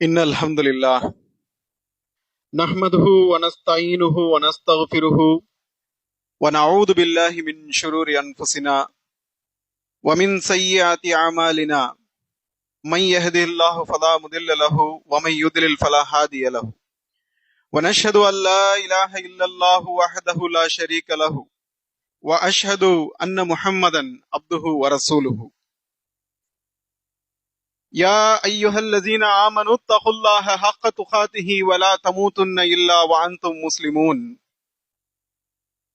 إن الحمد لله نحمده ونستعينه ونستغفره ونعوذ بالله من شرور أنفسنا ومن سيئات أعمالنا من يهده الله فلا مضل له ومن يضلل فلا هادي له ونشهد أن لا إله إلا الله وحده لا شريك له وأشهد أن محمدا عبده ورسوله يا أيها الذين آمنوا اتقوا الله حق تقاته ولا تموتن إلا وأنتم مسلمون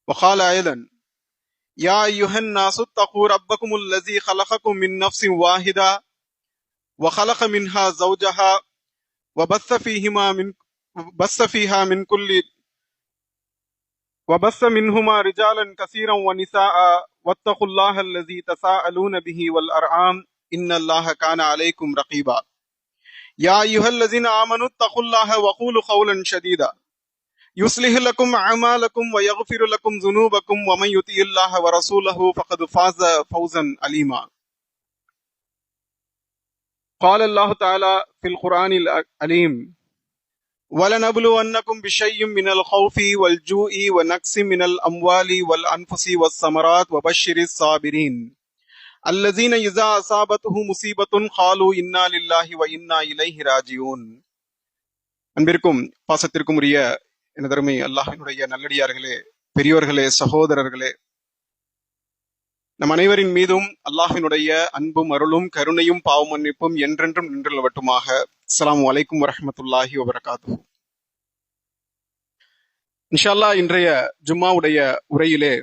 وقال أيضا يا أيها الناس اتقوا ربكم الذي خلقكم من نفس واحدة وخلق منها زوجها وبث منهما رجالا كثيرا ونساء واتقوا الله الذي تساءلون به والأرحام إن الله كان عليكم رقيبا يا أيها الذين آمنوا اتقوا الله وقولوا قولا سديدا يصلح لكم أعمالكم ويغفر لكم ذنوبكم ومن يطع الله ورسوله فقد فاز فوزا عظيما قال الله تعالى في القرآن العليم وَلَنَبْلُوَنَّكُمْ بِشَيْءٍ مِّنَ الْخَوْفِ وَالْجُوعِ وَنَقْصٍ مِّنَ الْأَمْوَالِ وَالْأَنفُسِ وَالثَّمَرَاتِ وَبَشِّرِ الصَّابِرِينَ الَّذِينَ إِذَا أَصَابَتْهُمْ مُصِيبَةٌ قَالُوا إِنَّا لِلَّهِ وَإِنَّا إِلَيْهِ راجعون. அன்பிற்கும் பாசத்திற்கும் உரிய எனதருமை அல்லாஹ்வினுடைய நல்லடியார்களே, பெரியோர்களே, சகோதரர்களே, நம் அனைவரின் மீதும் அல்லாஹ்வினுடைய அன்பும் அருளும் கருணையும் பாவ மன்னிப்பும் என்றென்றும் நின்றுள்ளவட்டுமாக. அஸ்ஸலாமு அலைக்கும் வரஹ்மத்துல்லாஹி வபரகாத்துஹு. இன்ஷா அல்லாஹ் இன்றைய ஜும்மாவுடைய உரையிலே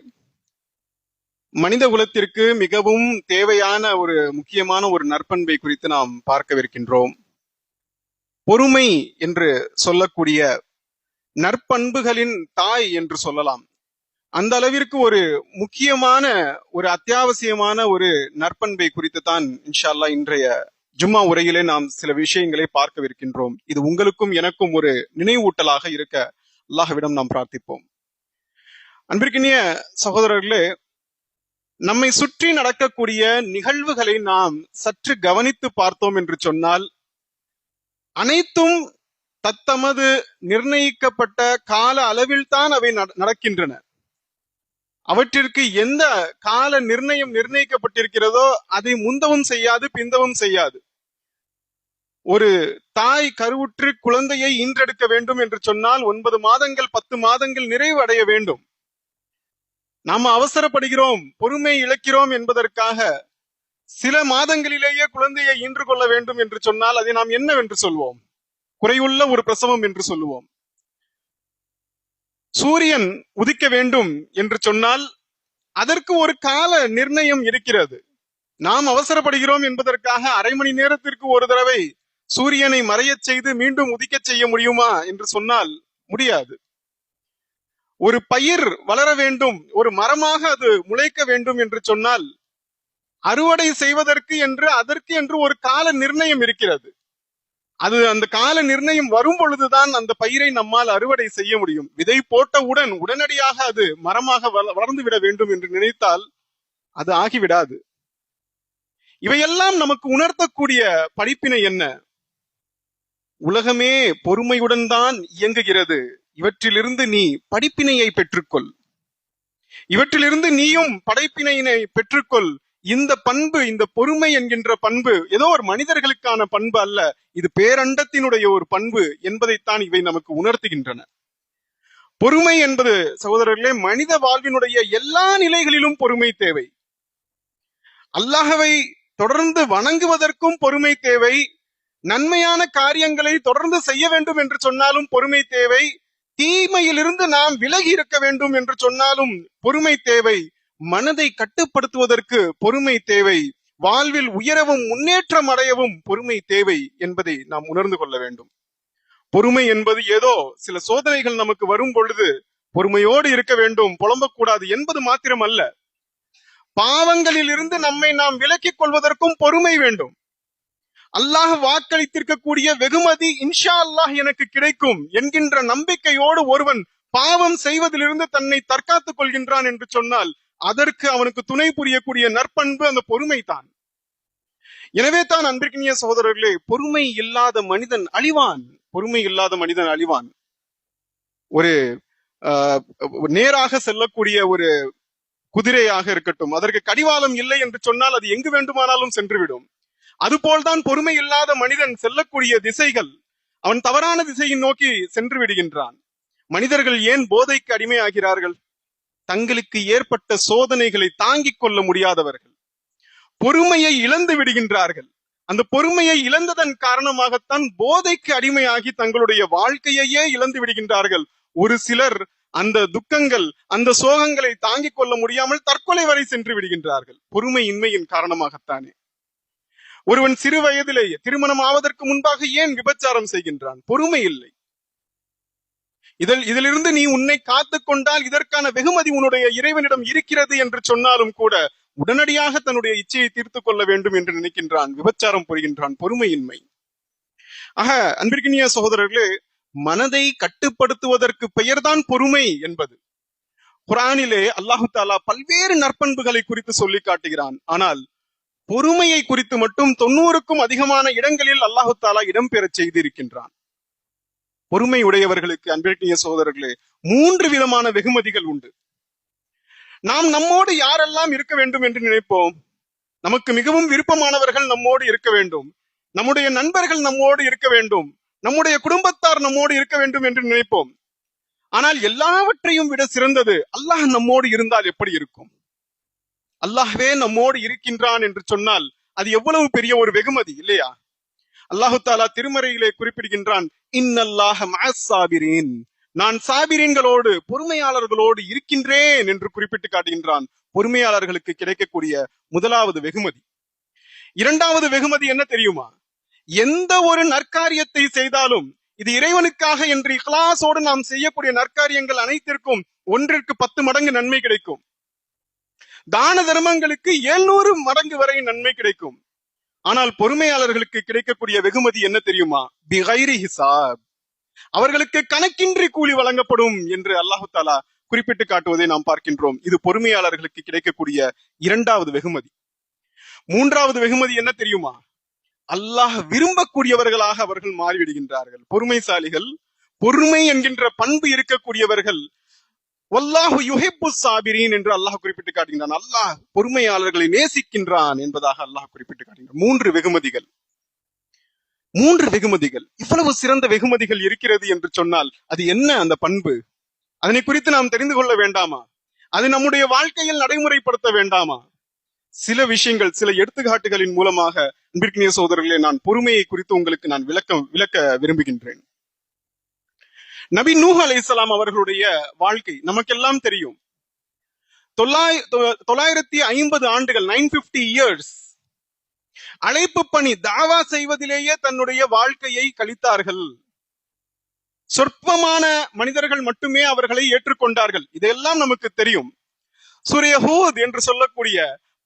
மனித குலத்திற்கு மிகவும் தேவையான ஒரு முக்கியமான ஒரு நற்பண்பை குறித்து நாம் பார்க்கவிருக்கின்றோம். பொறுமை என்று சொல்லக்கூடிய நற்பண்புகளின் தாய் என்று சொல்லலாம். அந்த அளவிற்கு ஒரு முக்கியமான ஒரு அத்தியாவசியமான ஒரு நற்பண்பை குறித்து தான் இன்ஷா அல்லாஹ் இன்றைய ஜும்மா உரையிலே நாம் சில விஷயங்களை பார்க்கவிருக்கின்றோம். இது உங்களுக்கும் எனக்கும் ஒரு நினைவூட்டலாக இருக்க அல்லாஹ்விடம் நாம் பிரார்த்திப்போம். அன்பிற்கினிய சகோதரர்களே, நம்மை சுற்றி நடக்கக்கூடிய நிகழ்வுகளை நாம் சற்று கவனித்து பார்த்தோம் என்று சொன்னால், அனைத்தும் தத்தமது நிர்ணயிக்கப்பட்ட கால அளவில் தான் அவை நடக்கின்றன. அவற்றிற்கு எந்த கால நிர்ணயிக்கப்பட்டிருக்கிறதோ அதை முந்தவும் செய்யாது, பிந்தவும் செய்யாது. ஒரு தாய் கருவுற்று குழந்தையை ஈன்றெடுக்க வேண்டும் என்று சொன்னால் 9 மாதங்கள் 10 மாதங்கள் நிறைவு அடைய வேண்டும். நாம் அவசரப்படுகிறோம், பொறுமை இழக்கிறோம் என்பதற்காக சில மாதங்களிலேயே குழந்தையை ஈன்று கொள்ள வேண்டும் என்று சொன்னால் அதை நாம் என்னவென்று சொல்வோம்? குறையுள்ள ஒரு பிரசவம் என்று சொல்லுவோம். சூரியன் உதிக்க வேண்டும் என்று சொன்னால் அதற்கு ஒரு கால நிர்ணயம் இருக்கிறது. நாம் அவசரப்படுகிறோம் என்பதற்காக அரை மணி நேரத்திற்கு ஒரு தடவை சூரியனை மறையச் செய்து மீண்டும் உதிக்க செய்ய முடியுமா என்று சொன்னால் முடியாது. ஒரு பயிர் வளர வேண்டும், ஒரு மரமாக அது முளைக்க வேண்டும் என்று சொன்னால் அறுவடை செய்வதற்கு என்று அதற்கு என்று ஒரு கால நிர்ணயம் இருக்கிறது. அது அந்த கால நிர்ணயம் வரும் பொழுதுதான் அந்த பயிரை நம்மால் அறுவடை செய்ய முடியும். விதை போட்டவுடன் உடனடியாக அது மரமாக வளர்ந்து விட வேண்டும் என்று நினைத்தால் அது ஆகிவிடாது. இவையெல்லாம் நமக்கு உணர்த்தக்கூடிய படிப்பினை என்ன? உலகமே பொறுமையுடன் தான் இயங்குகிறது. இவற்றிலிருந்து நீ படிப்பினையை பெற்றுக்கொள், இவற்றிலிருந்து நீயும் படைப்பினையினை பெற்றுக்கொள். இந்த பண்பு, இந்த பொறுமை என்கின்ற பண்பு ஏதோ ஒரு மனிதர்களுக்கான பண்பு அல்ல, இது பேரண்டத்தினுடைய ஒரு பண்பு என்பதைத்தான் இவை நமக்கு உணர்த்துகின்றன. பொறுமை என்பது சகோதரர்களே, மனித வாழ்வினுடைய எல்லா நிலைகளிலும் பொறுமை தேவை. அல்லாஹ்வை தொடர்ந்து வணங்குவதற்கும் பொறுமை தேவை. நன்மையான காரியங்களை தொடர்ந்து செய்ய வேண்டும் என்று சொன்னாலும் பொறுமை தேவை. தீமையிலிருந்து நாம் விலகி இருக்க வேண்டும் என்று சொன்னாலும் பொறுமை தேவை. மனதை கட்டுப்படுத்துவதற்கு பொறுமை தேவை. வாழ்வில் உயரவும் முன்னேற்றம் அடையவும் பொறுமை தேவை என்பதை நாம் உணர்ந்து கொள்ள வேண்டும். பொறுமை என்பது ஏதோ சில சோதனைகள் நமக்கு வரும் பொழுது பொறுமையோடு இருக்க வேண்டும், புலம்பக்கூடாது என்பது மாத்திரம் அல்ல. பாவங்களில் இருந்து நம்மை நாம் விலக்கிக் கொள்வதற்கும் பொறுமை வேண்டும். அல்லாஹ் வாக்களித்திருக்கக்கூடிய வெகுமதி இன்ஷா அல்லாஹ் எனக்கு கிடைக்கும் என்கின்ற நம்பிக்கையோடு ஒருவன் பாவம் செய்வதிலிருந்து தன்னை தற்காத்துக் கொள்கின்றான் என்று சொன்னால் அதற்கு அவனுக்கு துணை புரியக்கூடிய நற்பண்பு அந்த பொறுமை தான். எனவே தான் அன்பிற்கினிய சகோதரர்களே, பொறுமை இல்லாத மனிதன் அழிவான். பொறுமை இல்லாத மனிதன் அழிவான். ஒரு ஆஹ், நேராக செல்லக்கூடிய ஒரு குதிரையாக இருக்கட்டும், அதற்கு கடிவாளம் இல்லை என்று சொன்னால் அது எங்கு வேண்டுமானாலும் சென்றுவிடும். அதுபோல்தான் பொறுமை இல்லாத மனிதன் செல்லக்கூடிய திசைகள், அவன் தவறான திசையை நோக்கி சென்று விடுகின்றான். மனிதர்கள் ஏன் போதைக்கு அடிமையாகிறார்கள்? தங்களுக்கு ஏற்பட்ட சோதனைகளை தாங்கிக் கொள்ள முடியாதவர்கள் பொறுமையை இழந்து விடுகின்றார்கள். அந்த பொறுமையை இழந்ததன் காரணமாகத்தான் போதைக்கு அடிமையாகி தங்களுடைய வாழ்க்கையையே இழந்து விடுகின்றார்கள். ஒரு சிலர் அந்த துக்கங்கள், அந்த சோகங்களை தாங்கிக் கொள்ள முடியாமல் தற்கொலை வரை சென்று விடுகின்றார்கள். பொறுமையின்மையின் காரணமாகத்தானே. ஒருவன் சிறு வயதிலேயே திருமணம் ஆவதற்கு முன்பாக ஏன் விபச்சாரம் செய்கின்றான்? பொறுமை இல்லை. இதிலிருந்து நீ உன்னை காத்து கொண்டால் இதற்கான வெகுமதி உன்னுடைய இறைவனிடம் இருக்கிறது என்று சொன்னாலும் கூட உடனடியாக தன்னுடைய இச்சையை தீர்த்து கொள்ள வேண்டும் என்று நினைக்கின்றான், விபச்சாரம் புரிகின்றான். பொறுமையின்மை. ஆக அன்பிற்கினிய சகோதரர்களே, மனதை கட்டுப்படுத்துவதற்கு பெயர்தான் பொறுமை என்பது. குர்ஆனிலே அல்லாஹு தாலா பல்வேறு நற்பண்புகளை குறித்து சொல்லி காட்டுகிறான். ஆனால் பொறுமையை குறித்து மட்டும் 90க்கும் அதிகமான இடங்களில் அல்லாஹு தாலா இடம்பெற செய்திருக்கின்றான். பொறுமை உடையவர்களுக்கு அன்பிற்கினிய சகோதரர்களே 3 விதமான வெகுமதிகள் உண்டு. நாம் நம்மோடு யாரெல்லாம் இருக்க வேண்டும் என்று நினைப்போம்? நமக்கு மிகவும் விருப்பமானவர்கள் நம்மோடு இருக்க வேண்டும், நம்முடைய நண்பர்கள் நம்மோடு இருக்க வேண்டும், நம்முடைய குடும்பத்தார் நம்மோடு இருக்க வேண்டும் என்று நினைப்போம். ஆனால் எல்லாவற்றையும் விட சிறந்தது அல்லாஹ் நம்மோடு இருந்தால் எப்படி இருக்கும்? அல்லாஹ்வே நம்மோடு இருக்கின்றான் என்று சொன்னால் அது எவ்வளவு பெரிய ஒரு வெகுமதி இல்லையா? அல்லாஹு தாலா திருமறையிலே குறிப்பிடுகின்றான், இன்னல்லாஹ மஅஸ் சாபிரீன், நான் சாபிரீன்களோடு, பொறுமையாளர்களோடு இருக்கின்றேன் என்று குறிப்பிட்டு காட்டுகின்றான். பொறுமையாளர்களுக்கு கிடைக்கக்கூடிய முதலாவது வெகுமதி. இரண்டாவது வெகுமதி என்ன தெரியுமா? எந்த ஒரு நற்காரியத்தை செய்தாலும் இது இறைவனுக்காக என்று இக்லாஸோடு நாம் செய்யக்கூடிய நற்காரியங்கள் அனைத்திற்கும் 1ற்கு 10 மடங்கு நன்மை கிடைக்கும். தான தர்மங்களுக்கு 700 மடங்கு வரை நன்மை கிடைக்கும். ஆனால் பொறுமையாளர்களுக்கு கிடைக்கக்கூடிய வெகுமதி என்ன தெரியுமா? பிகைரி ஹிசாப், அவர்களுக்கு கணக்கின்றி கூலி வழங்கப்படும் என்று அல்லாஹு தாலா குறிப்பிட்டு காட்டுவதை நாம் பார்க்கின்றோம். இது பொறுமையாளர்களுக்கு கிடைக்கக்கூடிய இரண்டாவது வெகுமதி. மூன்றாவது வெகுமதி என்ன தெரியுமா? அல்லாஹ் விரும்பக்கூடியவர்களாக அவர்கள் மாறிவிடுகின்றார்கள். பொறுமைசாலிகள், பொறுமை என்கின்ற பண்பு இருக்கக்கூடியவர்கள், வல்லாஹு யுஹிப்பு சாபிரீன் என்று அல்லாஹ் குறிப்பிட்டு காட்டுகின்றான். அல்லாஹ் பொறுமையாளர்களை நேசிக்கின்றான் என்பதாக அல்லாஹ் குறிப்பிட்டு காட்டுகின்றான். 3 வெகுமதிகள். 3 வெகுமதிகள். இவ்வளவு சிறந்த வெகுமதிகள் இருக்கிறது என்று சொன்னால் அது என்ன அந்த பண்பு? அதனை குறித்து நாம் தெரிந்து கொள்ள வேண்டாமா? அது நம்முடைய வாழ்க்கையில் நடைமுறைப்படுத்த வேண்டாமா? சில விஷயங்கள், சில எடுத்துக்காட்டுகளின் மூலமாக அன்பிற்கினிய சகோதரர்களே, நான் பொறுமையை குறித்து உங்களுக்கு நான் விளக்க விரும்புகின்றேன். நபி நூஹ் அலைஹிஸ்ஸலாம் அவர்களுடைய வாழ்க்கை நமக்கெல்லாம் தெரியும். 950 ஆண்டுகள், 950 இயர்ஸ் அழைப்பு பணி, தாவா செய்வதிலேயே தன்னுடைய வாழ்க்கையை கழித்தார்கள். சொற்பமான மனிதர்கள் மட்டுமே அவர்களை ஏற்றுக்கொண்டார்கள். இதெல்லாம் நமக்கு தெரியும். சூரிய ஹூத் என்று சொல்லக்கூடிய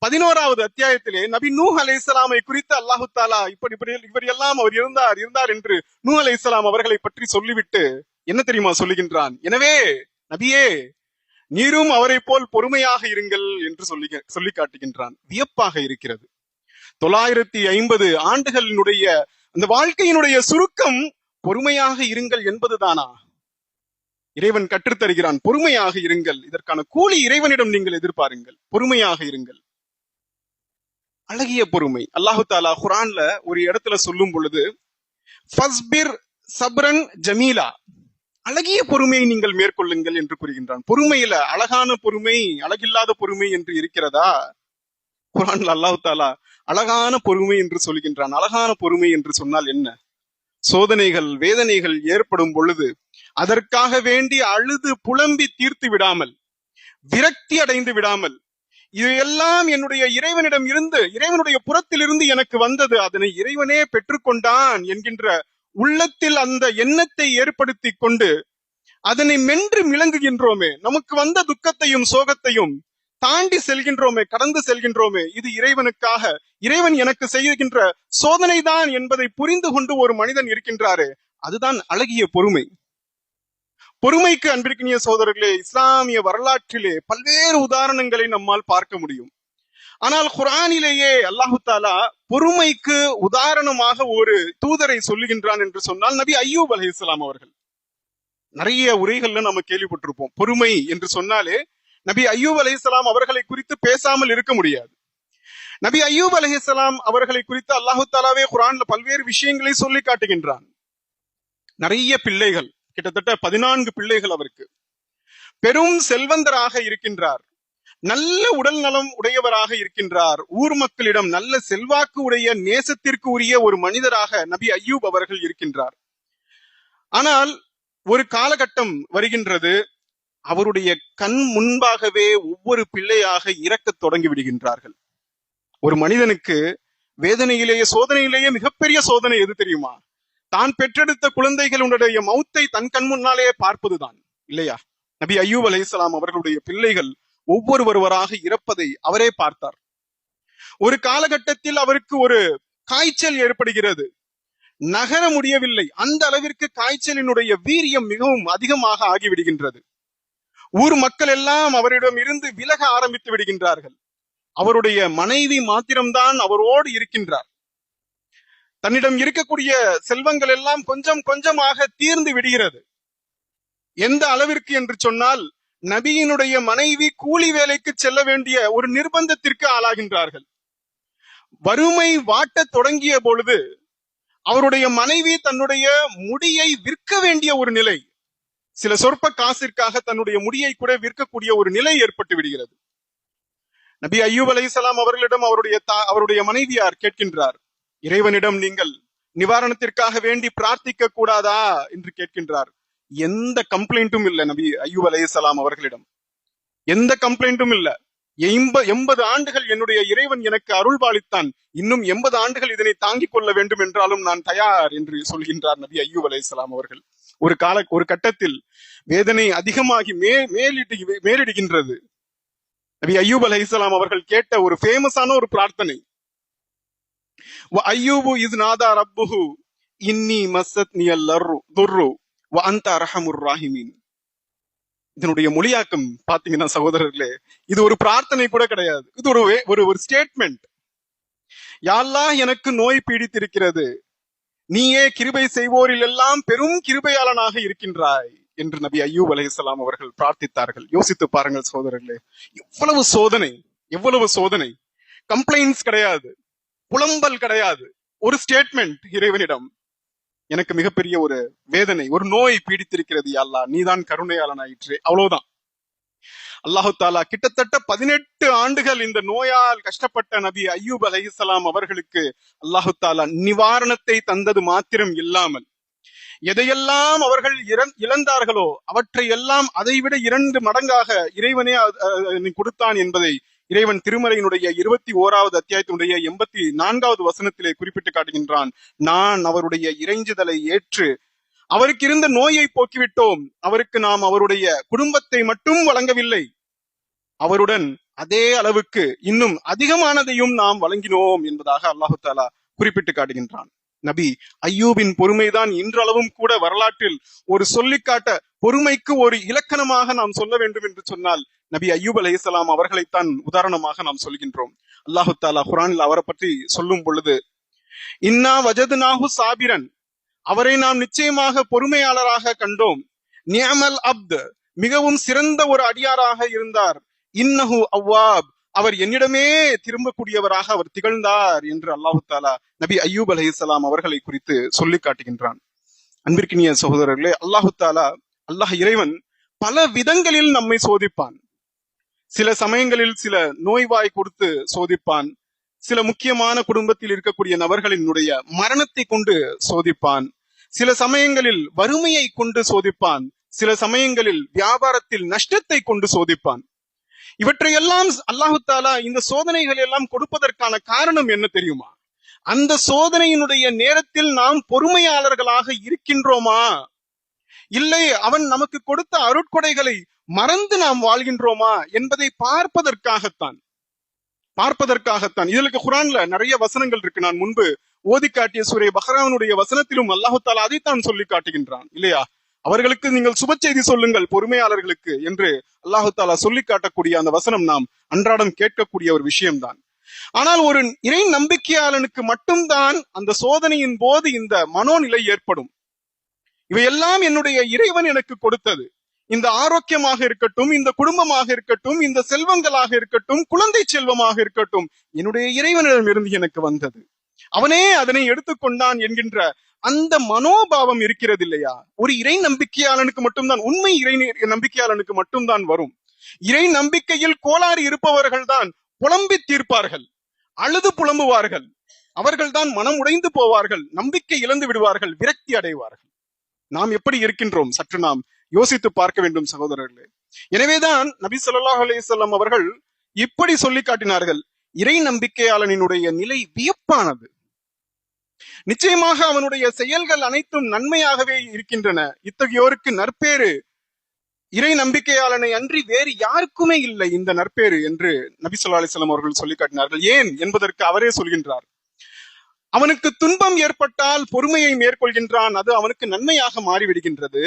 11வது அத்தியாயத்திலே நபி நூஹ் அலைஹிஸ்ஸலாமை குறித்து அல்லாஹு தாலா இவர் எல்லாம் அவர் இருந்தார் என்று நூஹ் அலைஹிஸ்ஸலாம் அவர்களை பற்றி சொல்லிவிட்டு என்ன தெரியுமா சொல்லுகின்றான்? எனவே நபியே, நீரும் அவரை போல் பொறுமையாக இருங்கள் என்று சொல்லி காட்டுகின்றான். வியப்பாக இருக்கிறது. 950 ஆண்டுகளினுடைய அந்த வாழ்க்கையினுடைய சுருக்கம் பொறுமையாக இருங்கள் என்பதுதானா? இறைவன் கற்றுத்தருகிறான், பொறுமையாக இருங்கள், இதற்கான கூலி இறைவனிடம் நீங்கள் எதிர்பாருங்கள், பொறுமையாக இருங்கள். அழகிய பொறுமை. அல்லாஹு தாலா குர்ஆன்ல ஒரு இடத்துல சொல்லும் பொழுது ஃபஸ்பிர் சப்ரன் ஜமீலா, அழகிய பொறுமையை நீங்கள் மேற்கொள்ளுங்கள் என்று கூறுகின்றான். பொறுமையில அழகான பொறுமை, அழகில்லாத பொறுமை என்று இருக்கிறதா? குர்ஆன்ல அல்லாஹு தாலா அழகான பொறுமை என்று சொல்கின்றான். அழகான பொறுமை என்று சொன்னால் என்ன? சோதனைகள், வேதனைகள் ஏற்படும் பொழுது அதற்காக வேண்டி அழுது புலம்பி தீர்த்து விடாமல், விரக்தி அடைந்து விடாமல், இது எல்லாம் என்னுடைய இறைவனிடம் இருந்து, இறைவனுடைய புறத்திலிருந்து எனக்கு வந்தது, அதனை இறைவனே பெற்றுக்கொண்டான் என்கின்ற உள்ளத்தில் அந்த எண்ணத்தை ஏற்படுத்தி கொண்டு அதனை மென்று மிளங்குகின்றோமே, நமக்கு வந்த துக்கத்தையும் சோகத்தையும் தாண்டி செல்கின்றோமே, கடந்து செல்கின்றோமே, இது இறைவனுக்காக, இறைவன் எனக்கு செய்கின்ற சோதனை தான் என்பதை புரிந்து கொண்டு ஒரு மனிதன் இருக்கின்றாரே, அதுதான் அழகிய பொறுமை. பொறுமைக்கு அன்பிற்கினிய சகோதரர்களே, இஸ்லாமிய வரலாற்றிலே பல்வேறு உதாரணங்களை நம்மால் பார்க்க முடியும். ஆனால் குர்ஆனிலேயே அல்லாஹு தாலா பொறுமைக்கு உதாரணமாக ஒரு தூதரை சொல்லுகின்றான் என்று சொன்னால் நபி அய்யூப் அலைஹிஸ்ஸலாம் அவர்கள். நிறைய உரைகள்ல நம்ம கேள்விப்பட்டிருப்போம். பொறுமை என்று சொன்னாலே நபி அய்யூப் அலைஹிஸ்ஸலாம் அவர்களை குறித்து பேசாமல் இருக்க முடியாது. நபி அய்யூப் அலைஹிஸ்ஸலாம் அவர்களை குறித்து அல்லாஹு தாலாவே குர்ஆன்ல பல்வேறு விஷயங்களை சொல்லி காட்டுகின்றான். நிறைய பிள்ளைகள், கிட்டத்தட்ட 14 பிள்ளைகள் அவருக்கு. பெரும் செல்வந்தராக இருக்கின்றார், நல்ல உடல் நலம் உடையவராக இருக்கின்றார், ஊர் மக்களிடம் நல்ல செல்வாக்கு உடைய நேசத்திற்கு உரிய ஒரு மனிதராக நபி அய்யூப் அவர்கள் இருக்கின்றார். ஆனால் ஒரு காலகட்டம் வருகின்றது, அவருடைய கண் முன்பாகவே ஒவ்வொரு பிள்ளையாக இறக்கத் தொடங்கி விடுகின்றார்கள். ஒரு மனிதனுக்கு வேதனையிலேயே சோதனையிலேயே மிகப்பெரிய சோதனை எது தெரியுமா? தான் பெற்றெடுத்த குழந்தைகளுடைய மௌத்தை தன் கண் முன்னாலேயே பார்ப்பதுதான், இல்லையா? நபி அய்யூப் அலைஹிஸ்ஸலாம் அவர்களுடைய பிள்ளைகள் ஒவ்வொருவராக இறப்பதை அவரே பார்த்தார். ஒரு காலகட்டத்தில் அவருக்கு ஒரு காய்ச்சல் ஏற்படுகிறது, நகர முடியவில்லை. அந்த அளவிற்கு காய்ச்சலினுடைய வீரியம் மிகவும் அதிகமாக ஆகிவிடுகின்றது. ஊர் மக்கள் எல்லாம் அவரிடம் இருந்து விலக ஆரம்பித்து விடுகின்றார்கள். அவருடைய மனைவி மாத்திரம்தான் அவரோடு இருக்கின்றார். தன்னிடம் இருக்கக்கூடிய செல்வங்கள் எல்லாம் கொஞ்சம் கொஞ்சமாக தீர்ந்து விடுகிறது. எந்த அளவிற்கு என்று சொன்னால், நபியினுடைய மனைவி கூலி வேலைக்கு செல்ல வேண்டிய ஒரு நிர்பந்தத்திற்கு ஆளாகின்றார்கள். வறுமை வாட்டத் தொடங்கிய பொழுது அவருடைய மனைவி தன்னுடைய முடியை விற்க வேண்டிய ஒரு நிலை, சில சொற்ப காசிற்காக தன்னுடைய முடியை கூட விற்கக்கூடிய ஒரு நிலை ஏற்பட்டு விடுகிறது. நபி அய்யூப் அலைஹிஸ்ஸலாம் அவர்களிடம் அவருடைய மனைவியார் கேட்கின்றார், இறைவனிடம் நீங்கள் நிவாரணத்திற்காக வேண்டி பிரார்த்திக்க கூடாதா என்று கேட்கின்றார். எந்த கம்ப்ளைண்ட்டும் இல்லை நபி அய்யூப் அலைஹிஸ்ஸலாம் அவர்களிடம், எந்த கம்ப்ளைண்ட்டும் இல்ல. 80 ஆண்டுகள் என்னுடைய இறைவன் எனக்கு அருள் பாலித்தான், இன்னும் 80 ஆண்டுகள் இதனை தாங்கிக் கொள்ள வேண்டும் என்றாலும் நான் தயார் என்று சொல்கின்றார் நபி அய்யூப் அலைஹிஸ்ஸலாம் அவர்கள். ஒரு கட்டத்தில் வேதனை அதிகமாகி மேலிடுகின்றது. நபி அய்யூப் அலைஹிஸ்ஸலாம் அவர்கள் கேட்ட ஒரு ஃபேமஸான ஒரு பிரார்த்தனை, அய்யூபு இஸ் நாதா ரப்புஹு இன்னி மஸ்ஸத்னியல் துர்ரு வ அன்த அர்ஹமுர் ராஹிமீன். இதனுடைய மொழியாக்கம் பாத்தீங்கன்னா சகோதரர்களே, இது ஒரு பிரார்த்தனை கூட கிடையாது, இது ஒரு ஸ்டேட்மெண்ட். யா அல்லாஹ், எனக்கு நோய் பீடித்திருக்கிறது, நீயே கிருபை செய்வோரில் எல்லாம் பெரும் கிருபையாளனாக இருக்கின்றாய் என்று நபி அய்யூப் அலைஹிஸ்ஸலாம் அவர்கள் பிரார்த்தித்தார்கள். யோசித்து பாருங்கள் சகோதரர்களே, எவ்வளவு சோதனை, எவ்வளவு சோதனை. கம்ப்ளைண்ட்ஸ் கிடையாது, புலம்பல் கிடையாது, ஒரு ஸ்டேட்மெண்ட் இறைவனிடம், எனக்கு மிகப்பெரிய ஒரு வேதனை, ஒரு நோய் பீடித்திருக்கிறது, யா அல்லாஹ் நீதான் கருணையாளனாயிற்று, அவ்வளவுதான். அல்லாஹு தாலா கிட்டத்தட்ட 18 ஆண்டுகள் இந்த நோயால் கஷ்டப்பட்ட நபி அய்யூப் அலைஹிஸ்ஸலாம் அவர்களுக்கு அல்லாஹு தாலா நிவாரணத்தை தந்தது மாத்திரம் இல்லாமல், எதையெல்லாம் அவர்கள் இழந்தார்களோ அவற்றை எல்லாம் அதைவிட 2 மடங்காக இறைவனே கொடுத்தான் என்பதை இறைவன் திருமறையினுடைய 21வது அத்தியாயத்தினுடைய 84வது வசனத்திலே குறிப்பிட்டு காட்டுகின்றான். நான் அவருடைய இறைஞ்சுதலை ஏற்று அவருக்கு இருந்த நோயை போக்கிவிட்டோம், அவருக்கு நாம் அவருடைய குடும்பத்தை மட்டும் வழங்கவில்லை, அவருடன் அதே அளவுக்கு இன்னும் அதிகமானதையும் நாம் வழங்கினோம் என்பதாக அல்லாஹு தாலா குறிப்பிட்டு காட்டுகின்றான். நபி அய்யூபின் பொறுமைதான் இன்றளவும் கூட வரலாற்றில் ஒரு சொல்லிக்காட்ட, பொறுமைக்கு ஒரு இலக்கணமாக நாம் சொல்ல வேண்டும் என்று சொன்னால் நபி அய்யூப் அலைஹிஸ்ஸலாம் அவர்களைத்தான் உதாரணமாக நாம் சொல்கின்றோம். அல்லாஹு தாலா குர்ஆனில் அவரை பற்றி சொல்லும் பொழுது, இன்னா வஜதுனாஹு சாபிரன், அவரை நாம் நிச்சயமாக பொறுமையாளராக கண்டோம், நிஅமல் அப்த், மிகவும் சிறந்த ஒரு அடியாராக இருந்தார், இன்னஹு அவ்வாப், அவர் என்னிடமே திரும்பக்கூடியவராக அவர் திகழ்ந்தார் என்று அல்லாஹு தாலா நபி அய்யூப் அலைஹிஸ்ஸலாம் அவர்களை குறித்து சொல்லி காட்டுகின்றான். அன்பிற்கினிய சகோதரர்களே, அல்லாஹு தாலா, அல்லாஹ் இறைவன் பல விதங்களில் நம்மை சோதிப்பான். சில சமயங்களில் சில நோய்வாய் கொடுத்து சோதிப்பான், சில முக்கியமான குடும்பத்தில் இருக்கக்கூடிய நபர்களினுடைய மரணத்தை கொண்டு சோதிப்பான், சில சமயங்களில் வறுமையை கொண்டு சோதிப்பான், சில சமயங்களில் வியாபாரத்தில் நஷ்டத்தை கொண்டு சோதிப்பான். இவற்றையெல்லாம் அல்லாஹு தாலா இந்த சோதனைகள் எல்லாம் கொடுப்பதற்கான காரணம் என்ன தெரியுமா? அந்த சோதனையினுடைய நேரத்தில் நாம் பொறுமையாளர்களாக இருக்கின்றோமா, இல்லை அவன் நமக்கு கொடுத்த அருட்கொடைகளை மறந்து நாம் வாழ்கின்றோமா என்பதை பார்ப்பதற்காகத்தான். இதற்கு குர்ஆன்ல நிறைய வசனங்கள் இருக்கு. நான் முன்பு ஓதி காட்டிய சூரே பக்ராவுடைய வசனத்திலும் அல்லாஹு தாலா அதைத்தான் சொல்லி காட்டுகின்றான், இல்லையா? அவர்களுக்கு நீங்கள் சுப செய்தி சொல்லுங்கள் பொறுமையாளர்களுக்கு என்று அல்லாஹு தாலா சொல்லி காட்டக்கூடிய அந்த வசனம் நாம் அன்றாடம் கேட்கக்கூடிய ஒரு விஷயம்தான். ஆனால் ஒரு இறை நம்பிக்கையாளனுக்கு மட்டும்தான் அந்த சோதனையின் போது இந்த மனோநிலை ஏற்படும். இவையெல்லாம் என்னுடைய இறைவன் எனக்கு கொடுத்தது. இந்த ஆரோக்கியமாக இருக்கட்டும், இந்த குடும்பமாக இருக்கட்டும், இந்த செல்வங்களாக இருக்கட்டும், குழந்தை செல்வமாக இருக்கட்டும், என்னுடைய இறைவனிடமிருந்து எனக்கு வந்தது. அவனே அதனை எடுத்துக்கொண்டான் என்கின்ற அந்த மனோபாவம் இருக்கிறது இல்லையா? ஒரு இறை நம்பிக்கையாளனுக்கு மட்டும்தான், உண்மை இறை நம்பிக்கையாளனுக்கு மட்டும்தான் வரும். இறை நம்பிக்கையில் கோளாறு இருப்பவர்கள் தான் புலம்பி தீர்ப்பார்கள், அழுது புலம்புவார்கள், அவர்கள்தான் மனம் உடைந்து போவார்கள், நம்பிக்கை இழந்து விடுவார்கள், விரக்தி அடைவார்கள். நாம் எப்படி இருக்கின்றோம் சற்று நாம் யோசித்து பார்க்க வேண்டும் சகோதரர்களே. எனவேதான் நபி ஸல்லல்லாஹு அலைஹி வஸல்லம் அவர்கள் இப்படி சொல்லி காட்டினார்கள், இறை நம்பிக்கையாளனினுடைய நிலை வியப்பானது. நிச்சயமாக அவனுடைய செயல்கள் அனைத்தும் நன்மையாகவே இருக்கின்றன. இத்தகையோருக்கு நற்பேறு இறை நம்பிக்கையாளனை அன்றி வேறு யாருக்குமே இல்லை இந்த நற்பேறு என்று நபி ஸல்லல்லாஹு அலைஹி வஸல்லம் அவர்கள் சொல்லி காட்டினார்கள். ஏன் என்பதற்கு அவரே சொல்கின்றார். அவனுக்கு துன்பம் ஏற்பட்டால் பொறுமையை மேற்கொள்கின்றான், அது அவனுக்கு நன்மையாக மாறிவிடுகின்றது.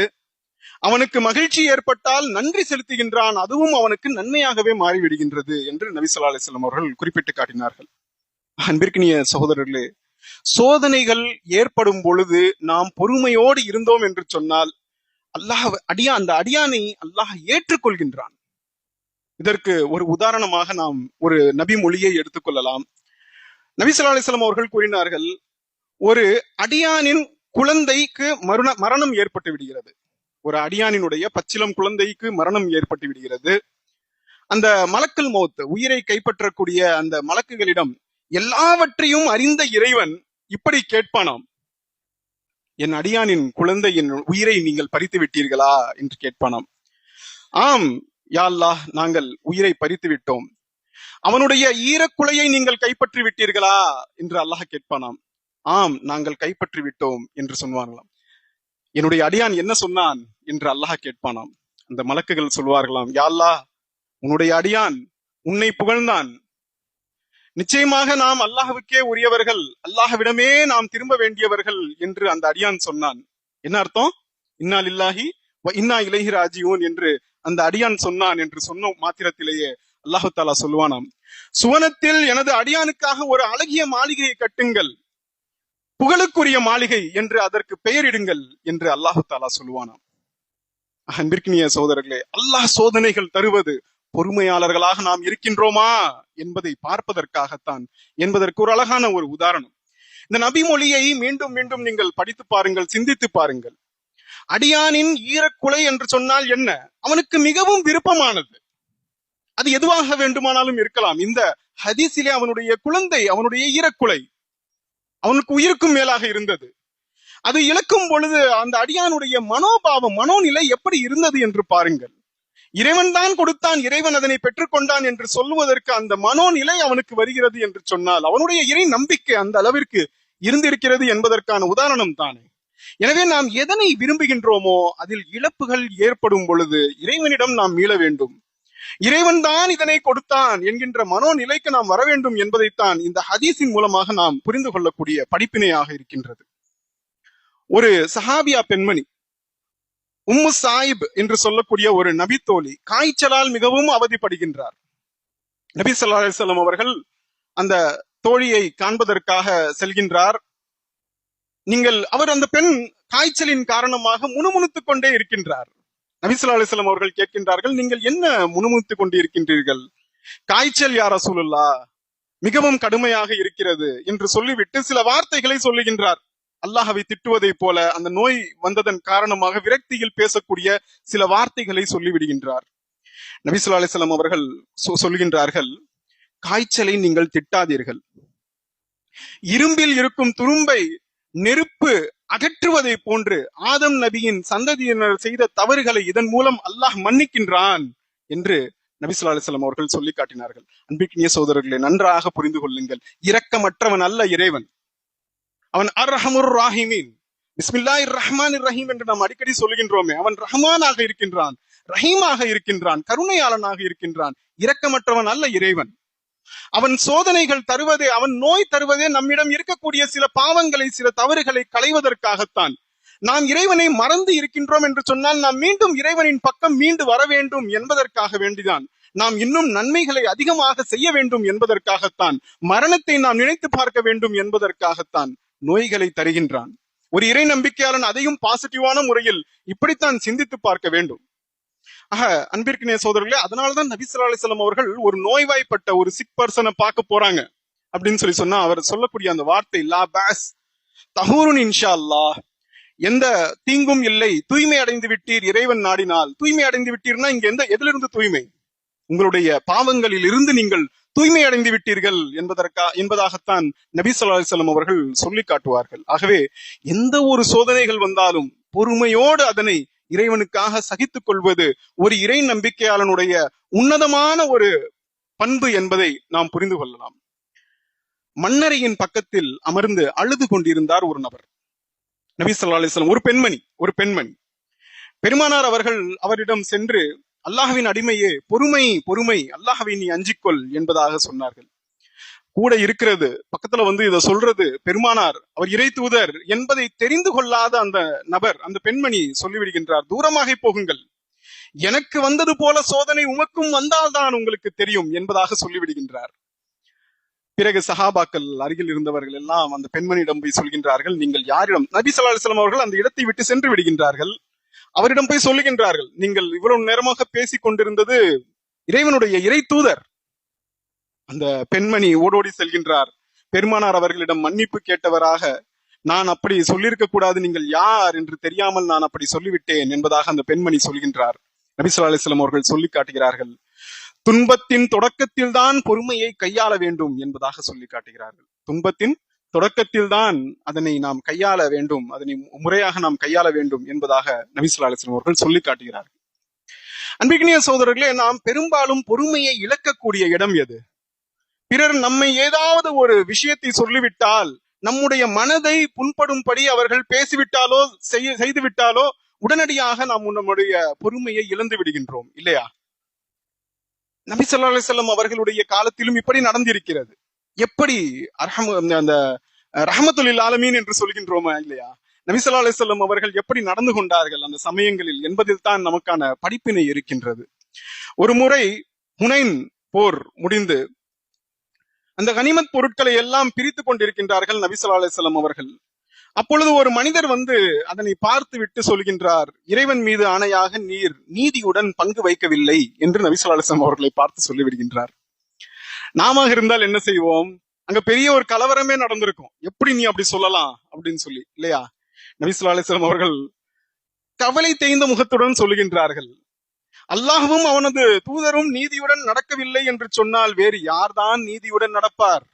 அவனுக்கு மகிழ்ச்சி ஏற்பட்டால் நன்றி செலுத்துகின்றான், அதுவும் அவனுக்கு நன்மையாகவே மாறிவிடுகின்றது என்று நபி ஸல்லல்லாஹு அலைஹி வஸல்லம் அவர்கள் குறிப்பிட்டு காட்டினார்கள். அன்பிற்கினிய சகோதரர்களே, சோதனைகள் ஏற்படும் பொழுது நாம் பொறுமையோடு இருந்தோம் என்று சொன்னால் அல்லாஹ் அந்த அடியானை அல்லாஹ் ஏற்றுக்கொள்கின்றான். இதற்கு ஒரு உதாரணமாக நாம் ஒரு நபி மொழியை எடுத்துக்கொள்ளலாம். நபி ஸல்லல்லாஹு அலைஹி வஸல்லம் அவர்கள் கூறினார்கள், ஒரு அடியானின் குழந்தைக்கு மரணம் ஏற்பட்டு விடுகிறது. ஒரு அடியானினுடைய பச்சிலம் குழந்தைக்கு மரணம் ஏற்பட்டு விடுகிறது. அந்த மலக்குல் மௌத், உயிரை கைப்பற்றக்கூடிய அந்த மலக்குகளிடம் எல்லாவற்றையும் அறிந்த இறைவன் இப்படி கேட்பானாம், என் அடியானின் குழந்தையின் உயிரை நீங்கள் பறித்து விட்டீர்களா என்று கேட்பானாம். ஆம் யா அல்லாஹ், நாங்கள் உயிரை பறித்து விட்டோம். அவனுடைய ஈரக்குலையை நீங்கள் கைப்பற்றி விட்டீர்களா என்று அல்லாஹ் கேட்பானாம். ஆம், நாங்கள் கைப்பற்றி விட்டோம் என்று சொல்வார்களாம். என்னுடைய அடியான் என்ன சொன்னான் என்று அல்லாஹ் கேட்பானாம். அந்த மலக்குகள் சொல்வார்களாம், யா அல்லாஹ், உன்னுடைய அடியான் உன்னை புகழ்ந்தான். நிச்சயமாக நாம் அல்லாஹ்வுக்கே உரியவர்கள், அல்லாஹ்விடமே நாம் திரும்ப வேண்டியவர்கள் என்று அந்த அடியான் சொன்னான். என்ன அர்த்தம்? இன்னா லில்லாஹி வ இன்னா இலைஹி ராஜிஊன் என்று அந்த அடியான் சொன்னான் என்று சொன்ன மாத்திரத்திலேயே அல்லாஹு தாலா சொல்லுவானாம், சுவனத்தில் எனது அடியானுக்காக ஒரு அழகிய மாளிகையை கட்டுங்கள், புகழுக்குரிய மாளிகை என்று அதற்கு பெயரிடுங்கள் என்று அல்லாஹு தாலா சொல்லுவானாம். அன்பிற்கினிய சகோதரர்களே, அல்லாஹ் சோதனைகள் தருவது பொறுமையாளர்களாக நாம் இருக்கின்றோமா என்பதை பார்ப்பதற்காகத்தான் என்பதற்கு ஒரு அழகான ஒரு உதாரணம். இந்த நபி மொழியை மீண்டும் மீண்டும் நீங்கள் படித்து பாருங்கள், சிந்தித்து பாருங்கள். அடியானின் ஈரக்குலை என்று சொன்னால் என்ன? அவனுக்கு மிகவும் விருப்பமானது, அது எதுவாக வேண்டுமானாலும் இருக்கலாம். இந்த ஹதீஸிலே அவனுடைய குழந்தை, அவனுடைய ஈரக்குலை அவனுக்கு உயிருக்கும் மேலாக இருந்தது. அது இழக்கும் பொழுது அந்த அடியானுடைய மனோபாவம், மனோநிலை எப்படி இருந்தது என்று பாருங்கள். இறைவன் தான் கொடுத்தான், இறைவன் அதனை பெற்றுக்கொண்டான் என்று சொல்லுவதற்கு அந்த மனோநிலை அவனுக்கு வருகிறது என்று சொன்னால் அவனுடைய இறை நம்பிக்கை அந்த அளவிற்கு இருந்திருக்கிறது என்பதற்கான உதாரணம் தானே. எனவே நாம் எதனை விரும்புகின்றோமோ அதில் இழப்புகள் ஏற்படும் பொழுது இறைவனிடம் நாம் மீள வேண்டும். இறைவன் தான் இதனை கொடுத்தான் என்கின்ற மனோநிலைக்கு நாம் வர வேண்டும் என்பதைத்தான் இந்த ஹதீஸின் மூலமாக நாம் புரிந்து கொள்ளக்கூடிய படிப்பினையாக இருக்கின்றது. ஒரு சஹாபியா பெண்மணி உம்மு சாயிப் என்று சொல்லக்கூடிய ஒரு நபி தோழி காய்ச்சலால் மிகவும் அவதிப்படுகின்றார். நபி ஸல்லல்லாஹு அலைஹி வஸல்லம் அவர்கள் அந்த தோழியை காண்பதற்காக செல்கின்றார். அந்த பெண் காய்ச்சலின் காரணமாக முணுமுணுத்துக் கொண்டே இருக்கின்றார். நபி ஸல்லல்லாஹு அலைஹி வஸல்லம் அவர்கள் கேட்கின்றார்கள், நீங்கள் என்ன முணுமுணுத்துக் கொண்டு இருக்கின்றீர்கள்? காய்ச்சல் யா ரசூலுல்லாஹ், மிகவும் கடுமையாக இருக்கிறது என்று சொல்லிவிட்டு சில வார்த்தைகளை சொல்லுகின்றார். அல்லாஹ்வை திட்டுவதை போல அந்த நோய் வந்ததன் காரணமாக விரக்தியில் பேசக்கூடிய சில வார்த்தைகளை சொல்லிவிடுகின்றார். நபி ஸல்லல்லாஹு அலைஹி வஸல்லம் அவர்கள் சொல்கின்றார்கள், காய்ச்சலை நீங்கள் திட்டாதீர்கள். இரும்பில் இருக்கும் துரும்பை நெருப்பு அகற்றுவதை போன்று ஆதம் நபியின் சந்ததியினர் செய்த தவறுகளை இதன் மூலம் அல்லாஹ் மன்னிக்கின்றான் என்று நபி ஸல்லல்லாஹு அலைஹி வஸல்லம் அவர்கள் சொல்லி காட்டினார்கள். அன்பிற்கினிய சகோதரர்களே, நன்றாக புரிந்து கொள்ளுங்கள். இரக்கமற்றவன் அல்ல இறைவன், அவன் அர்ஹமுர் ராஹிமீன், பிஸ்மில்லாஹிர் ரஹ்மானிர் ரஹீம் என்று நாம் அடிக்கடி சொல்கின்றோமே, அவன் ரஹ்மானாக இருக்கின்றான், ரஹீமாக இருக்கின்றான், கருணையாளனாக இருக்கின்றான். இரக்கமற்றவன் அல்ல இறைவன். அவன் சோதனைகள் தருவதே, அவன் நோய் தருவதே நம்மிடம் இருக்கக்கூடிய சில பாவங்களை, சில தவறுகளை களைவதற்காகத்தான். நாம் இறைவனை மறந்து இருக்கின்றோம் என்று சொன்னால் நாம் மீண்டும் இறைவனின் பக்கம் மீண்டு வர வேண்டும் என்பதற்காக வேண்டிதான். நாம் இன்னும் நன்மைகளை அதிகமாக செய்ய வேண்டும் என்பதற்காகத்தான், மரணத்தை நாம் நினைத்து பார்க்க வேண்டும் என்பதற்காகத்தான் நோய்களை தருகின்றான். ஒரு இறை நம்பிக்கையாளன் அதையும் பாசிட்டிவான முறையில் இப்படித்தான் சிந்தித்து பார்க்க வேண்டும். ஆக அன்பிற்கினிய சோதரர்களே, அதனால்தான் நபி ஸல்லல்லாஹு அலைஹி வஸல்லம் அவர்கள் ஒரு நோய்வாய்ப்பட்ட ஒரு சிக் பர்சனை பார்க்க போறாங்க அப்படின்னு சொன்னா அவர் சொல்லக்கூடிய அந்த வார்த்தை லா பாஸ் தஹூருன் இன்ஷா அல்லாஹ், எந்த தீங்கும் இல்லை, தூய்மை அடைந்து விட்டீர் இறைவன் நாடினால். தூய்மை அடைந்து விட்டீர்னா இங்க எதிலிருந்து தூய்மை? உங்களுடைய பாவங்களில் இருந்து நீங்கள் தூய்மை அடைந்து விட்டீர்கள் என்பதாகத்தான் நபி ஸல்லல்லாஹு அலைஹி வஸல்லம் அவர்கள் சொல்லி காட்டுவார்கள். ஆகவே எந்த ஒரு சோதனைகள் வந்தாலும் பொறுமையோடு அதனை இறைவனுக்காக சகித்துக் கொள்வது ஒரு இறை நம்பிக்கையாளனுடைய உன்னதமான ஒரு பண்பு என்பதை நாம் புரிந்து கொள்ளலாம். மண்ணறையின் பக்கத்தில் அமர்ந்து அழுது கொண்டிருந்தார் ஒரு நபர். நபி ஸல்லல்லாஹு அலைஹி வஸல்லம் ஒரு பெண்மணி பெருமானார் அவர்கள் அவரிடம் சென்று, அல்லாஹ்வின் அடிமையே, பொறுமை பொறுமை, அல்லாஹ்வை நீ அஞ்சிக்கொள் என்பதாக சொன்னார்கள். கூட இருக்கிறது பக்கத்துல இதை சொல்றது பெருமானார், அவர் இறை தூதர் என்பதை தெரிந்து கொள்ளாத அந்த நபர், அந்த பெண்மணி சொல்லிவிடுகின்றார், தூரமாக போகுங்கள், எனக்கு வந்தது போல சோதனை உமக்கும் வந்தால்தான் உங்களுக்கு தெரியும் என்பதாக சொல்லிவிடுகின்றார். பிறகு சஹாபாக்கள் அருகில் இருந்தவர்கள் எல்லாம் அந்த பெண்மணியிடம் போய் சொல்கின்றார்கள், நீங்கள் யாரிடம்? நபி ஸல்லல்லாஹு அலைஹி வஸல்லம் அவர்கள் அந்த இடத்தை விட்டு சென்று விடுகின்றார்கள். அவரிடம் போய் சொல்லுகின்றார்கள், நீங்கள் இவ்வளவு நேரமாக பேசிக் கொண்டிருந்தது இறைவனுடைய இறை தூதர். அந்த பெண்மணி ஓடோடி செல்கின்றார். பெருமானார் அவர்களிடம் மன்னிப்பு கேட்டவராக, நான் அப்படி சொல்லியிருக்க கூடாது, நீங்கள் யார் என்று தெரியாமல் நான் அப்படி சொல்லிவிட்டேன் என்பதாக அந்த பெண்மணி சொல்கின்றார். நபி ஸல்லல்லாஹு அலைஹி வஸல்லம் அவர்கள் சொல்லி காட்டுகிறார்கள், துன்பத்தின் தொடக்கத்தில் தான் பொறுமையை கையாள வேண்டும் என்பதாக சொல்லி காட்டுகிறார்கள். துன்பத்தின் தொடக்கத்தில் தான் அதனை நாம் கையாள வேண்டும், அதனை முறையாக நாம் கையாள வேண்டும் என்பதாக நபி ஸல்லல்லாஹு அலைஹி வஸல்லம் அவர்கள் சொல்லி காட்டுகிறார்கள். அன்பிற்கினிய சகோதரர்களே, நாம் பெரும்பாலும் பொறுமையை இழக்கக்கூடிய இடம் எது? பிறர் நம்மை ஏதாவது ஒரு விஷயத்தை சொல்லிவிட்டால், நம்முடைய மனதை புண்படும்படி அவர்கள் பேசிவிட்டாலோ செய்துவிட்டாலோ உடனடியாக நாம் நம்முடைய பொறுமையை இழந்து விடுகின்றோம் இல்லையா? நபி ஸல்லல்லாஹு அலைஹி வஸல்லம் அவர்களுடைய காலத்திலும் இப்படி நடந்திருக்கிறது. எப்படி அந்த ரஹ்மத்துல் ஆலமீன் என்று சொல்கின்றோமா இல்லையா? நபி ஸல்லல்லாஹு அலைஹி வஸல்லம் அவர்கள் எப்படி நடந்து கொண்டார்கள் அந்த சமயங்களில் என்பதில் தான் நமக்கான படிப்பினை இருக்கின்றது. ஒரு முறை ஹுனைன் போர் முடிந்து அந்த கனிமத் பொருட்களை எல்லாம் பிரித்து கொண்டிருக்கின்றார்கள் நபி ஸல்லல்லாஹு அலைஹி வஸல்லம் அவர்கள். அப்பொழுது ஒரு மனிதர் அதனை பார்த்து விட்டு சொல்கின்றார், இறைவன் மீது ஆணையாக நீர் நீதியுடன் பங்கு வைக்கவில்லை என்று நபி ஸல்லல்லாஹு அலைஹி வஸல்லம் அவர்களை பார்த்து சொல்லிவிடுகின்றார். நாம இருந்தால் என்ன செய்வோம்? அங்க பெரிய ஒரு கலவரமே நடந்திருக்கும், எப்படி நீ அப்படி சொல்லலாம் அப்படின்னு சொல்லி இல்லையா? நபி ஸல்லல்லாஹு அலைஹி வஸல்லம் அவர்கள் கவலை தேய்ந்த முகத்துடன் சொல்லுகின்றார்கள், அல்லாஹ்வும் அவனது தூதரும் நீதியுடன் நடக்கவில்லை என்று சொன்னால் வேறு யார்தான் நீதியுடன் நடப்பார்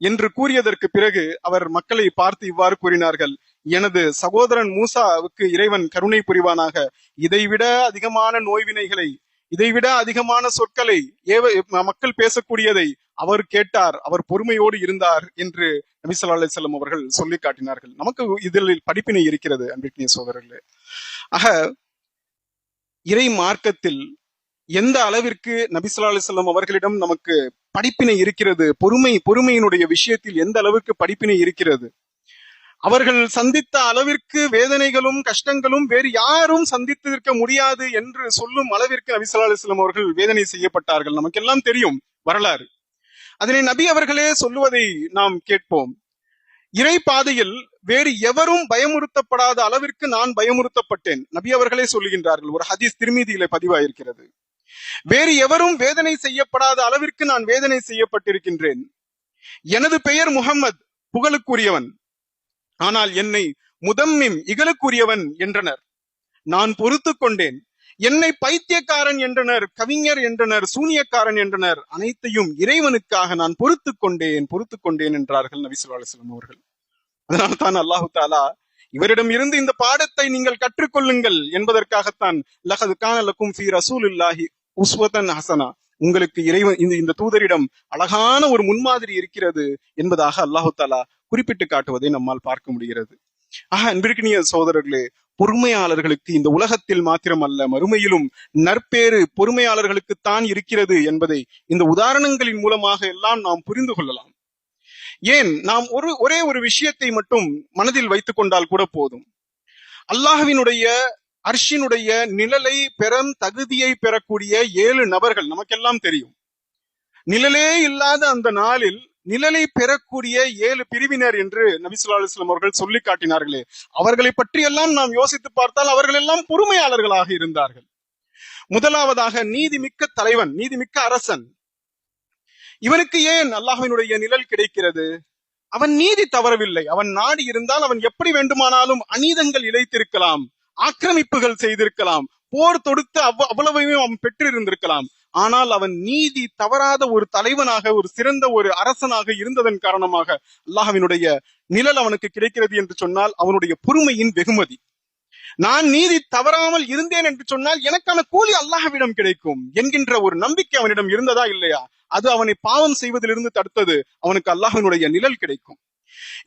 என்று கூறியதற்கு பிறகு அவர் மக்களை பார்த்து இவ்வாறு கூறினார்கள், எனது சகோதரன் மூசாவுக்கு இறைவன் கருணை புரிவானாக, இதைவிட அதிகமான நோய்வினைகளை, இதைவிட அதிகமான சொற்களை மக்கள் பேசக்கூடியதை அவர் கேட்டார், அவர் பொறுமையோடு இருந்தார் என்று நபி ஸல்லல்லாஹு அலைஹி வஸல்லம் அவர்கள் சொல்லி காட்டினார்கள். நமக்கு இதில் படிப்பினை இருக்கிறது அன்பிற்கினிய சகோதரர்களே. ஆக இறை மார்க்கத்தில் எந்த அளவிற்கு நபி ஸல்லல்லாஹு அலைஹி வஸல்லம் அவர்களிடம் நமக்கு படிப்பினை இருக்கிறது, பொறுமையினுடைய விஷயத்தில் எந்த அளவிற்கு படிப்பினை இருக்கிறது. அவர்கள் சந்தித்த அளவிற்கு வேதனைகளும் கஷ்டங்களும் வேறு யாரும் சந்தித்திருக்க முடியாது என்று சொல்லும் அளவிற்கு நபி ஸல்லல்லாஹு அலைஹி வஸல்லம் அவர்கள் வேதனை செய்யப்பட்டார்கள். நமக்கெல்லாம் தெரியும் வரலாறு. அதனை நபி அவர்களே சொல்லுவதை நாம் கேட்போம். இறை பாதையில் வேறு எவரும் பயமுறுத்தப்படாத அளவிற்கு நான் பயமுறுத்தப்பட்டேன், நபி அவர்களே சொல்லுகின்றார்கள். ஒரு ஹதீஸ் திர்மிதியிலே பதிவாயிருக்கிறது. வேறு எவரும் வேதனை செய்யப்படாத அளவிற்கு நான் வேதனை செய்யப்பட்டிருக்கின்றேன். எனது பெயர் முஹம்மது, புகழுக்குரியவன், ஆனால் என்னை முதம்மிம், இகழுக்குரியவன் என்றனர். நான் பொறுத்து கொண்டேன். என்னை பைத்தியக்காரன் என்றனர், கவிஞர் என்றனர், சூனியக்காரன் என்றனர். அனைத்தையும் இறைவனுக்காக நான் பொறுத்து கொண்டேன் என்றார்கள் நபி ஸல்லல்லாஹு அலைஹி வஸல்லம் அவர்கள். அதனால் தான் அல்லாஹு தஆலா இவரிடம் இருந்து இந்த பாடத்தை நீங்கள் கற்றுக்கொள்ளுங்கள் என்பதற்காகத்தான் லகத் கான லக்கும் ஃபீ ரசூலில்லாஹி உஸ்வத்தன் ஹஸனா, உங்களுக்கு இறைவன் இந்த தூதரிடம் அழகான ஒரு முன்மாதிரி இருக்கிறது என்பதாக அல்லாஹு தஆலா குறிப்பிட்டு காட்டுவதை நம்மால் பார்க்க முடிகிறது. அன்பிற்கினிய சகோதரர்களே, பொறுமையாளர்களுக்கு இந்த உலகத்தில் மாத்திரமல்ல மறுமையிலும் நற்பேறு பொறுமையாளர்களுக்குத்தான் இருக்கிறது என்பதை இந்த உதாரணங்களின் மூலமாக எல்லாம் நாம் புரிந்து கொள்ளலாம். ஏன், நாம் ஒரே ஒரு விஷயத்தை மட்டும் மனதில் வைத்துக் கொண்டால் கூட போதும். அல்லாஹ்வினுடைய அர்ஷினுடைய நிழலை தகுதியை பெறக்கூடிய 7 நபர்கள் நமக்கெல்லாம் தெரியும். நிழலே இல்லாத அந்த நாளில் நிழலை பெறக்கூடிய 7 பிரிவினர் என்று நபி ஸல்லல்லாஹு அலைஹி வஸல்லம் அவர்கள் சொல்லி காட்டினார்களே, அவர்களை பற்றியெல்லாம் நாம் யோசித்து பார்த்தால் அவர்கள் எல்லாம் பொறுமையாளர்களாக இருந்தார்கள். முதலாவதாக நீதிமிக்க தலைவன், நீதிமிக்க அரசன். இவனுக்கு ஏன் அல்லாஹ்வினுடைய நிழல் கிடைக்கிறது? அவன் நீதி தவறவில்லை. அவன் நாடி இருந்தால் அவன் எப்படி வேண்டுமானாலும் அநீதங்கள் இழைத்திருக்கலாம், ஆக்கிரமிப்புகள் செய்திருக்கலாம், போர் தொடுத்து அவ்வளவையும் அவன் பெற்றிருந்திருக்கலாம். ஆனால் அவன் நீதி தவறாத ஒரு தலைவனாக, ஒரு சிறந்த ஒரு அரசனாக இருந்ததன் காரணமாக அல்லாஹ்வினுடைய நிழல் அவனுக்கு கிடைக்கிறது என்று சொன்னால் அவனுடைய பொறுமையின் வெகுமதி. நான் நீதி தவறாமல் இருந்தேன் என்று சொன்னால் எனக்கான கூலி அல்லாஹ்விடம் கிடைக்கும் என்கின்ற ஒரு நம்பிக்கை அவனிடம் இருந்ததா இல்லையா? அது அவனை பாவம் செய்வதிலிருந்து தடுத்தது. அவனுக்கு அல்லாஹ்வினுடைய நிழல் கிடைக்கும்.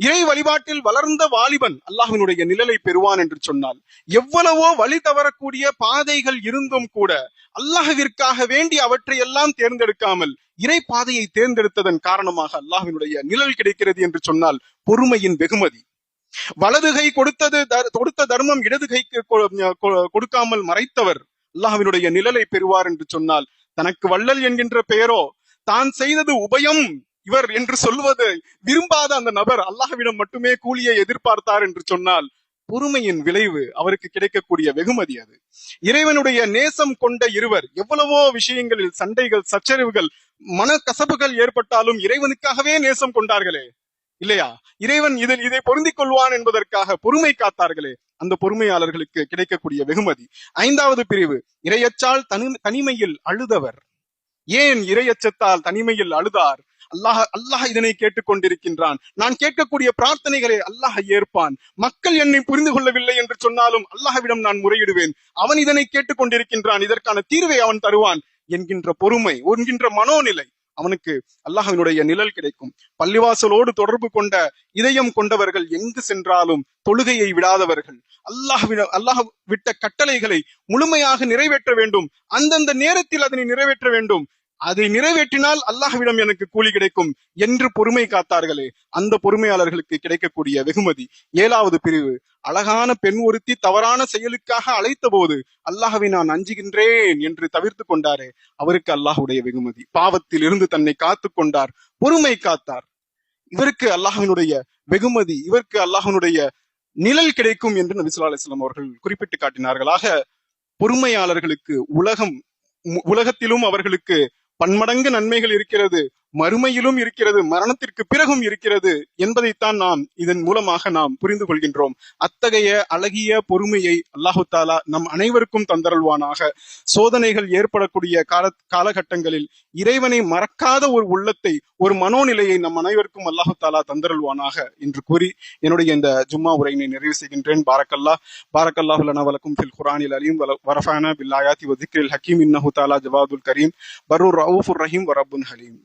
இறை வழிபாட்டில் வளர்ந்த வாலிபன் அல்லாஹ்வினுடைய நிழலை பெறுவான் என்று சொன்னால், எவ்வளவோ வழி தவறக்கூடிய பாதைகள் இருந்தும் கூட அல்லாஹ்விற்காக வேண்டி அவற்றை எல்லாம் தேர்ந்தெடுக்காமல் இறை பாதையை தேர்ந்தெடுத்ததன் காரணமாக அல்லாஹ்வினுடைய நிழல் கிடைக்கிறது என்று சொன்னால் பொறுமையின் வெகுமதி. வலதுகை கொடுத்த தர்மம் இடதுகைக்கு கொடுக்காமல் மறைத்தவர் அல்லாஹ்வினுடைய நிழலை பெறுவார் என்று சொன்னால், தனக்கு வள்ளல் என்கின்ற பெயரோ, தான் செய்தது உபயம் இவர் என்று சொல்வது விரும்பாத அந்த நபர் அல்லாஹ்விடம் மட்டுமே கூலியை எதிர்பார்த்தார் என்று சொன்னால் பொறுமையின் விளைவு அவருக்கு கிடைக்கக்கூடிய வெகுமதி அது. இறைவனுடைய நேசம் கொண்ட இருவர் எவ்வளவோ விஷயங்களில் சண்டைகள், சச்சரவுகள், மனக்கசப்புகள் ஏற்பட்டாலும் இறைவனுக்காகவே நேசம் கொண்டார்களே இல்லையா? இறைவன் இதை பொருந்திக் கொள்வான் என்பதற்காக பொறுமை காத்தார்களே, அந்த பொறுமையாளர்களுக்கு கிடைக்கக்கூடிய வெகுமதி. 5வது பிரிவு இறையச்சால் தனிமையில் அழுதவர். ஏன் இறையச்சத்தால் தனிமையில் அழுதார்? அல்லாஹ் இதனை கேட்டுக்கொண்டிருக்கின்றான். நான் கேட்கக்கூடிய பிரார்த்தனைகளை அல்லாஹ் ஏற்பான். மக்கள் என்னை புரிந்து கொள்ளவில்லை என்று சொன்னாலும் அல்லாஹ்விடம் நான் முறையிடுவேன். அவன் இதனை கேட்டுக்கொண்டிருக்கின்றான், இதற்கான தீர்வை அவன் தருவான் என்கின்ற பொறுமை, என்கின்ற மனோநிலை அவனுக்கு அல்லாஹ்வினுடைய நிழல் கிடைக்கும். பள்ளிவாசலோடு தொடர்பு கொண்ட இதயம் கொண்டவர்கள் எங்கு சென்றாலும் தொழுகையை விடாதவர்கள், அல்லாஹ் விட்ட கட்டளைகளை முழுமையாக நிறைவேற்ற வேண்டும், அந்தந்த நேரத்தில் அதனை நிறைவேற்ற வேண்டும், அதை நிறைவேற்றினால் அல்லாஹ்விடம் எனக்கு கூலி கிடைக்கும் என்று பொறுமை காத்தார்களே, அந்த பொறுமையாளர்களுக்கு கிடைக்கக்கூடிய வெகுமதி. 7வது பிரிவு அழகான பெண் ஒருத்தி தவறான செயலுக்காக அழைத்த போது அல்லாஹ்வை நான் அஞ்சுகின்றேன் என்று தவிர்த்து கொண்டாரே, அவருக்கு அல்லாஹ்வுடைய வெகுமதி. பாவத்தில் இருந்து தன்னை காத்து கொண்டார், பொறுமை காத்தார், இவருக்கு அல்லாஹ்வினுடைய வெகுமதி, இவருக்கு அல்லாஹ்வினுடைய நிழல் கிடைக்கும் என்று நபி ஸல்லல்லாஹு அலைஹி வஸல்லம் அவர்கள் குறிப்பிட்டு காட்டினார்கள். ஆக பொறுமையாளர்களுக்கு உலகத்திலும் அவர்களுக்கு பன்மடங்கு நன்மைகள் இருக்கிறது, மறுமையிலும் இருக்கிறது, மரணத்திற்கு பிறகும் இருக்கிறது என்பதைத்தான் நாம் இதன் மூலமாக நாம் புரிந்து கொள்கின்றோம். அத்தகைய அழகிய பொறுமையை அல்லாஹு தாலா நம் அனைவருக்கும் தந்தருள்வானாக. சோதனைகள் ஏற்படக்கூடிய காலகட்டங்களில் இறைவனை மறக்காத ஒரு உள்ளத்தை, ஒரு மனோநிலையை நம் அனைவருக்கும் அல்லாஹு தாலா தந்தருள்வானாக என்று கூறி என்னுடைய இந்த ஜும்மா உரையினை நிறைவு செய்கின்றேன். பாரக்கல்லாஹு லனா வலக்கும் ஃபில் குர்ஆனில் அலீம் வரஃபஅனா பில் ஆயாத்தி வ ذிக்ரில் ஹக்கீம் இன்னஹு தஆலா ஜவாதுல் கரீம் பர்ருர் ரഊஃபுர் ரஹீம் வ ரப்புன் ஹலீம்.